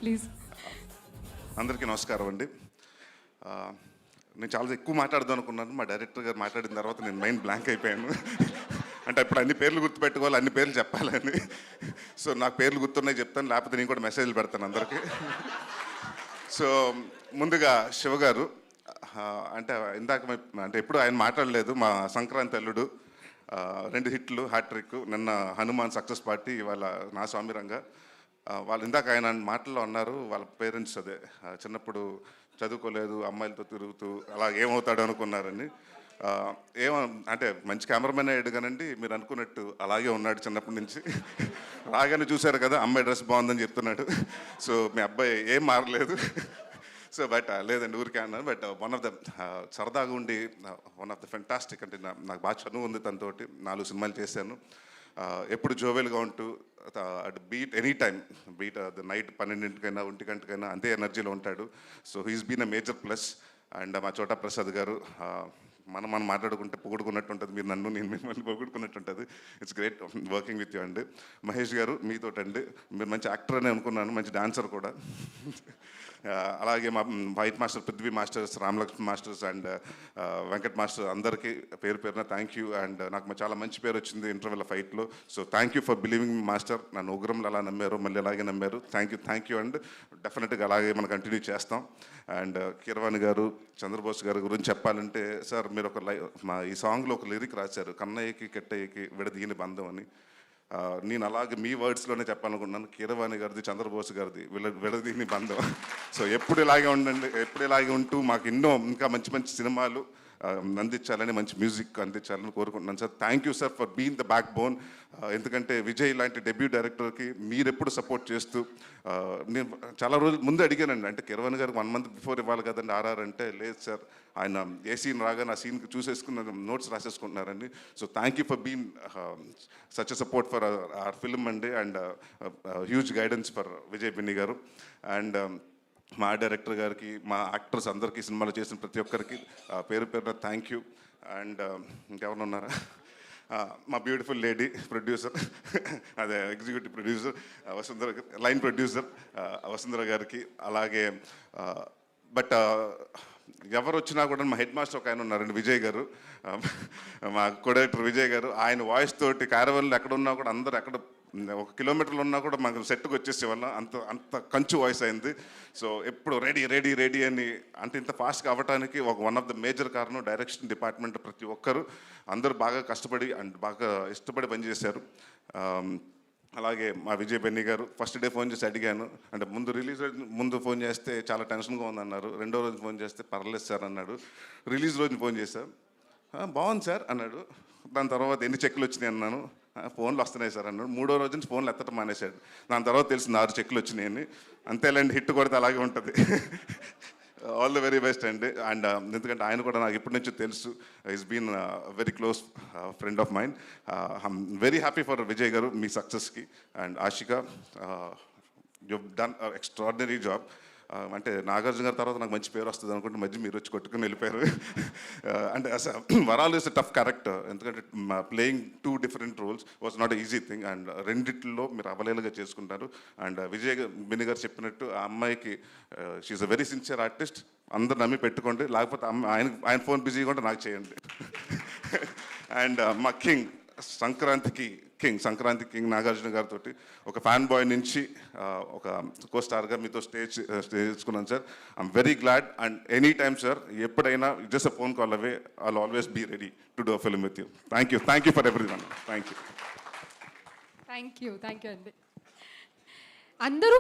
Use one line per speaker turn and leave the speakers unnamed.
Please.
అందరికీ నమస్కారం అండి. నేను చాలా ఎక్కువ మాట్లాడదాం అనుకున్నాను. మా డైరెక్టర్ గారు మాట్లాడిన తర్వాత నేను మైండ్ బ్లాంక్ అయిపోయాను. అంటే ఇప్పుడు అన్ని పేర్లు గుర్తుపెట్టుకోవాలి, అన్ని పేర్లు చెప్పాలని. సో నాకు పేర్లు గుర్తున్నాయి చెప్తాను, లేకపోతే నేను కూడా మెసేజ్లు పెడతాను అందరికీ. సో ముందుగా శివ గారు, అంటే ఇందాక అంటే ఎప్పుడు ఆయన మాట్లాడలేదు. మా సంక్రాంతి అల్లుడు 2 హిట్లు, హ్యాట్రిక్. నిన్న హనుమాన్ సక్సెస్ పార్టీ, ఇవాళ నా స్వామి రంగా. వాళ్ళు ఇందాక ఆయన మాటల్లో అన్నారు, వాళ్ళ పేరెంట్స్ అదే చిన్నప్పుడు చదువుకోలేదు, అమ్మాయిలతో తిరుగుతూ అలా ఏమవుతాడు అనుకున్నారని. ఏమో అంటే మంచి కెమెరామెన్ అయ్యాడు కానండి, మీరు అనుకున్నట్టు అలాగే ఉన్నాడు చిన్నప్పటి నుంచి. రాగానే చూశారు కదా, అమ్మాయి డ్రెస్ బాగుందని చెప్తున్నాడు. సో మీ అబ్బాయి ఏం మారలేదు. సో బట్ లేదండి, ఊరికే అన్నాను. బట్ వన్ ఆఫ్ ద సరదాగా ఉండి వన్ ఆఫ్ ద ఫెంటాస్టిక్, అంటే నాకు బాగా చదువు ఉంది తనతోటి. 4 సినిమాలు చేశాను. ఎప్పుడు జోవెల్గా ఉంటూ at beat any time, beat the night 12 1 అంతే ఎనర్జీలో ఉంటాడు. So he's been a major plus. And మా చోటా ప్రసాద్ గారు, మనం మాట్లాడుకుంటే పొగుడుకున్నట్టు ఉంటుంది, మీరు నన్ను, నేను మిమ్మల్ని పొగుడుకున్నట్టు ఉంటుంది. It's great working with you అండి. మహేష్ గారు, మీతోటండి, మీరు మంచి యాక్టర్ అని అనుకున్నాను, మంచి డాన్సర్ కూడా. అలాగే మా white master, Prithvi masters, Ramalakshmi masters and Venkat master, అందరికీ పేరు పేరున థ్యాంక్ యూ. అండ్ నాకు చాలా మంచి పేరు వచ్చింది ఇంటర్వెల్ ఫైట్లో. So thank you for believing master. నన్ను ఉగ్రంలో అలా నమ్మారు, మళ్ళీ అలాగే నమ్మారు. థ్యాంక్ యూ అండ్ డెఫినెట్గా అలాగే మనం కంటిన్యూ చేస్తాం. అండ్ కీరవాణి గారు, చంద్రబోస్ గారి గురించి చెప్పాలంటే, సార్ మీరు మా ఈ సాంగ్లో ఒక లిరిక్ రాశారు, కన్నయ్యకి కెట్టయ్యకి విడదీయని బంధం అని. నేను అలాగే మీ వర్డ్స్లోనే చెప్పాలనుకున్నాను, కీరవాణి గారిది, చంద్రబోస్ గారిది విడదీని బంధం. సో ఎప్పుడు ఇలాగే ఉండండి, ఎప్పుడు ఇలాగే ఉంటూ మాకు ఎన్నో ఇంకా మంచి మంచి సినిమాలు అందించాలని, మంచి మ్యూజిక్ అందించాలని కోరుకుంటున్నాను sir. Thank you sir for being the back bone. ఎందుకంటే విజయ్ లాంటి డెబ్యూ డైరెక్టర్కి మీరెప్పుడు సపోర్ట్ చేస్తూ, నేను చాలా రోజులు ముందు అడిగానండి, అంటే కీరవాణి గారికి 1 month బిఫోర్ ఇవ్వాలి కదండి ఆర్ఆర్ అంటే, లేదు సార్ ఆయన ఏ సీన్ రాగానే ఆ సీన్కి చూసేసుకున్న నోట్స్ రాసేసుకుంటున్నారండి. So thank you for being such a support for our film అండి. And huge guidance for Vijay Binni garu. And మా డైరెక్టర్ గారికి, మా యాక్టర్స్ అందరికీ, సినిమాలు చేసిన ప్రతి ఒక్కరికి పేరు పేరున థ్యాంక్ యూ. అండ్ ఇంకెవరు ఉన్నారా, మా బ్యూటిఫుల్ లేడీ ప్రొడ్యూసర్, అదే executive producer Vasundhara, line producer Vasundhara గారికి. అలాగే బట్ ఎవరు వచ్చినా కూడా మా హెడ్ మాస్టర్ ఒక ఆయన ఉన్నారండి, విజయ్ గారు, మా కో డైరెక్టర్ విజయ్ గారు. ఆయన వాయిస్ తోటి క్యారవన్లు ఎక్కడ ఉన్నా కూడా అందరూ, ఎక్కడ 1 kilometer ఉన్నా కూడా మాకు సెట్కి వచ్చేసే వల్ల అంత కంచు వాయిస్ అయింది. సో ఎప్పుడు రెడీ అని, అంటే ఇంత ఫాస్ట్గా అవ్వడానికి వన్ ఆఫ్ ద మేజర్ కారణం డైరెక్షన్ డిపార్ట్మెంట్. ప్రతి ఒక్కరు అందరూ బాగా కష్టపడి అండ్ బాగా ఇష్టపడి పనిచేశారు. అలాగే మా విజయ్ బెన్నీ గారు, ఫస్ట్ డే ఫోన్ చేసి అడిగాను, అంటే రిలీజ్ ముందు ఫోన్ చేస్తే చాలా టెన్షన్గా ఉందన్నారు. 2వ రోజు ఫోన్ చేస్తే పర్లేదు సార్ అన్నాడు. రిలీజ్ రోజు ఫోన్ చేశారు, బాగుంది సార్ అన్నాడు. దాని తర్వాత ఎన్ని చెక్కులు వచ్చినాయి అన్నాను, ఫోన్లు వస్తున్నాయి సార్ అన్నాడు. 3వ రోజు నుంచి ఫోన్లు ఎత్తడం మానేశాడు. దాని తర్వాత తెలిసింది 6 చెక్కులు వచ్చినాయని. అంతేలేండి, హిట్ కొడితే అలాగే ఉంటుంది. ఆల్ ద వెరీ బెస్ట్ అండి. అండ్ ఎందుకంటే ఆయన కూడా నాకు ఇప్పటి నుంచో తెలుసు, is been very close friend of mind. I'm very happy for Vijay garu, మీ సక్సెస్కి. And Ashika, you done extraordinary job. అంటే నాగార్జున గారి తర్వాత నాకు మంచి పేరు వస్తుంది అనుకుంటే మధ్య మీరు వచ్చి కొట్టుకుని వెళ్ళిపోయారు. అంటే వరాల్ ఇస్ అ టఫ్ క్యారెక్టర్, ఎందుకంటే playing 2 different roles was not easy thing. And రెండిట్లో మీరు అవలేలుగా చేసుకుంటారు. అండ్ విజయ్ బిని గారు చెప్పినట్టు ఆ అమ్మాయికి, she's a very sincere artist. అందరు నమ్మి పెట్టుకోండి, లేకపోతే ఆయన ఫోన్ బిజీగా ఉంటే నాకు చేయండి. అండ్ మా సంక్రాంతి కింగ్ నాగార్జున గారితో ఒక ఫ్యాన్ బాయ్ నుంచి ఒక కో స్టార్గా మీతో స్టేజ్ తెచ్చుకున్నాను sir. I'm very glad. And any time sir, ఎప్పుడైనా just a phone call away, I'll always be ready to do a film with you. Thank you for everyone. Thank you
అండి. అందరూ